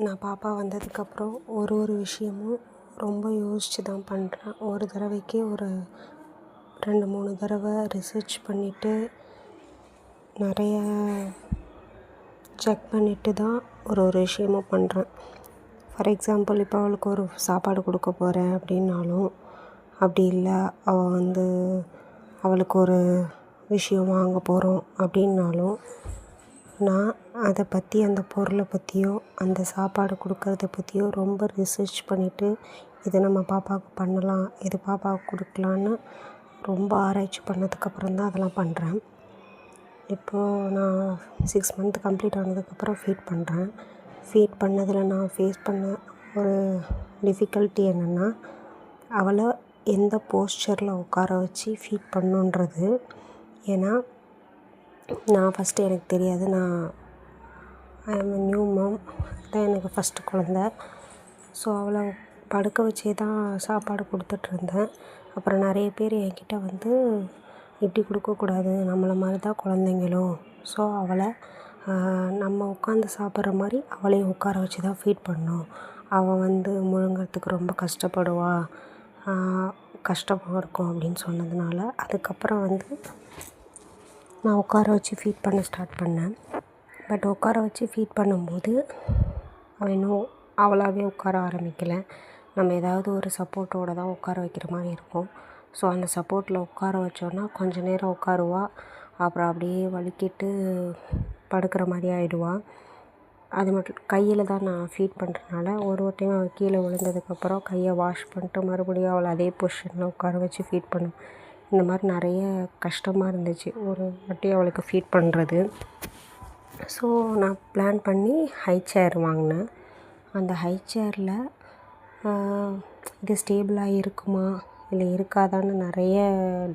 நான் பாப்பா வந்ததுக்கப்புறம் ஒரு விஷயமும் ரொம்ப யோசித்து தான் பண்ணுறேன். ஒரு தடவைக்கு ஒரு 2-3 தடவை ரிசர்ச் பண்ணிவிட்டு நிறைய செக் பண்ணிவிட்டு தான் ஒரு விஷயமும் பண்ணுறேன். ஃபார் எக்ஸாம்பிள், இப்போ அவளுக்கு ஒரு சாப்பாடு கொடுக்க போகிறேன் அப்படின்னாலும், அப்படி இல்லை அவளுக்கு ஒரு விஷயம் வாங்க போகிறோம் அப்படின்னாலும், நான் அதை பற்றி, அந்த பொருளை பற்றியோ அந்த சாப்பாடு கொடுக்கறத பற்றியோ ரொம்ப ரிசர்ச் பண்ணிவிட்டு, இதை நம்ம பாப்பாவுக்கு பண்ணலாம், இது பாப்பாவுக்கு கொடுக்கலான்னு ரொம்ப ஆராய்ச்சி பண்ணதுக்கப்புறம் தான் அதெல்லாம் பண்ணுறேன். இப்போது நான் 6 மந்த் கம்ப்ளீட் ஆனதுக்கப்புறம் ஃபீட் பண்ணுறேன். ஃபீட் பண்ணதில் நான் ஃபேஸ் பண்ண ஒரு டிஃபிகல்ட்டி என்னென்னா, அவளை எந்த போஸ்சரில் உட்கார வச்சு ஃபீட் பண்ணணுன்றது. ஏன்னா நான் ஃபஸ்ட்டு எனக்கு தெரியாது. ஐ ஆம் நியூ மாம். தான் எனக்கு ஃபஸ்ட்டு குழந்த. ஸோ அவளை படுக்க வச்சே தான் சாப்பாடு கொடுத்துட்ருந்தேன். அப்புறம் நிறைய பேர் என்கிட்ட இப்படி கொடுக்கக்கூடாது, நம்மளை மாதிரி தான் குழந்தைங்களும், ஸோ அவளை நம்ம உட்காந்து சாப்பிட்ற மாதிரி அவளையும் உட்கார வச்சு தான் ஃபீட் பண்ணணும், அவள் முழுங்கிறதுக்கு ரொம்ப கஷ்டப்படுவா, கஷ்டமாக இருக்கும் அப்படின்னு சொன்னதுனால, அதுக்கப்புறம் நான் உட்கார வச்சு ஃபீட் பண்ண ஸ்டார்ட் பண்ணேன். பட் உட்கார வச்சு ஃபீட் பண்ணும்போது அவள் இன்னும் அவளாகவே உட்கார ஆரம்பிக்கலை. நம்ம ஏதாவது ஒரு சப்போர்ட்டோடு தான் உட்கார வைக்கிற மாதிரி இருக்கும். ஸோ அந்த சப்போர்ட்டில் உட்கார வச்சோன்னா கொஞ்சம் நேரம் உட்காருவா, அப்புறம் அப்படியே வலிக்கிட்டு படுக்கிற மாதிரி ஆகிடுவா. அது மட்டும் கையில் தான் நான் ஃபீட் பண்ணுறதுனால ஒரு டைம் அவள் கீழே விழுந்ததுக்கப்புறம் கையை வாஷ் பண்ணிட்டு மறுபடியும் அவளை அதே பொசிஷனில் உட்கார வச்சு ஃபீட் பண்ணும். இந்த மாதிரி நிறைய கஷ்டமாக இருந்துச்சு ஒரு வாட்டி அவளுக்கு ஃபீட் பண்ணுறது. ஸோ நான் பிளான் பண்ணி ஹை சேர் வாங்கினேன். அந்த ஹை சேரில் இது ஸ்டேபிளாக இருக்குமா இல்லை இருக்காதான்னு நிறைய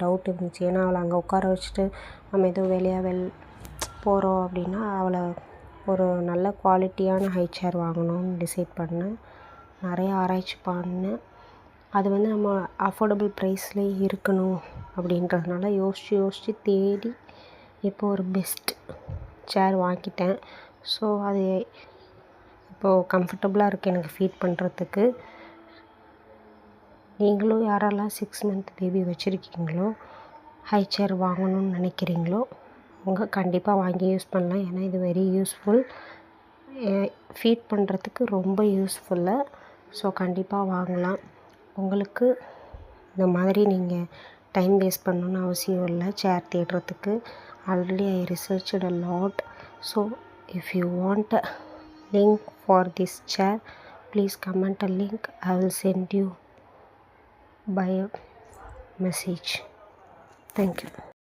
டவுட் இருந்துச்சு. ஏன்னா அவளை அங்கே உட்கார வச்சுட்டு நம்ம எதுவும் வெளியாக போகிறோம் அப்படின்னா அவளை ஒரு நல்ல குவாலிட்டியான ஹை சேர் வாங்கணும்னு டிசைட் பண்ணேன். நிறைய ஆராய்ச்சி பண்ணேன். அது நம்ம அஃபோர்டபுள் ப்ரைஸ்லேயே இருக்கணும் அப்படின்றதுனால யோசித்து தேடி இப்போ ஒரு பெஸ்ட் சேர் வாங்கிட்டேன். ஸோ அது இப்போது கம்ஃபர்டபுளாக இருக்குது எனக்கு ஃபீட் பண்ணுறதுக்கு. நீங்களும் யாரெல்லாம் 6 மந்த் பேபி வச்சுருக்கீங்களோ, ஹை சேர் வாங்கணும்னு நினைக்கிறீங்களோ, அவங்க கண்டிப்பாக வாங்கி யூஸ் பண்ணலாம். ஏன்னா இது வெரி யூஸ்ஃபுல், ஃபீட் பண்ணுறதுக்கு ரொம்ப யூஸ்ஃபுல்லு. ஸோ கண்டிப்பாக வாங்கலாம். உங்களுக்கு இந்த மாதிரி நீங்கள் டைம் வேஸ்ட் பண்ணணுன்னு அவசியம் இல்லை சேர் தேடுறதுக்கு. Already I researched a lot. So if you want a link for this chair, please comment a link. I will send you by a message. Thank you.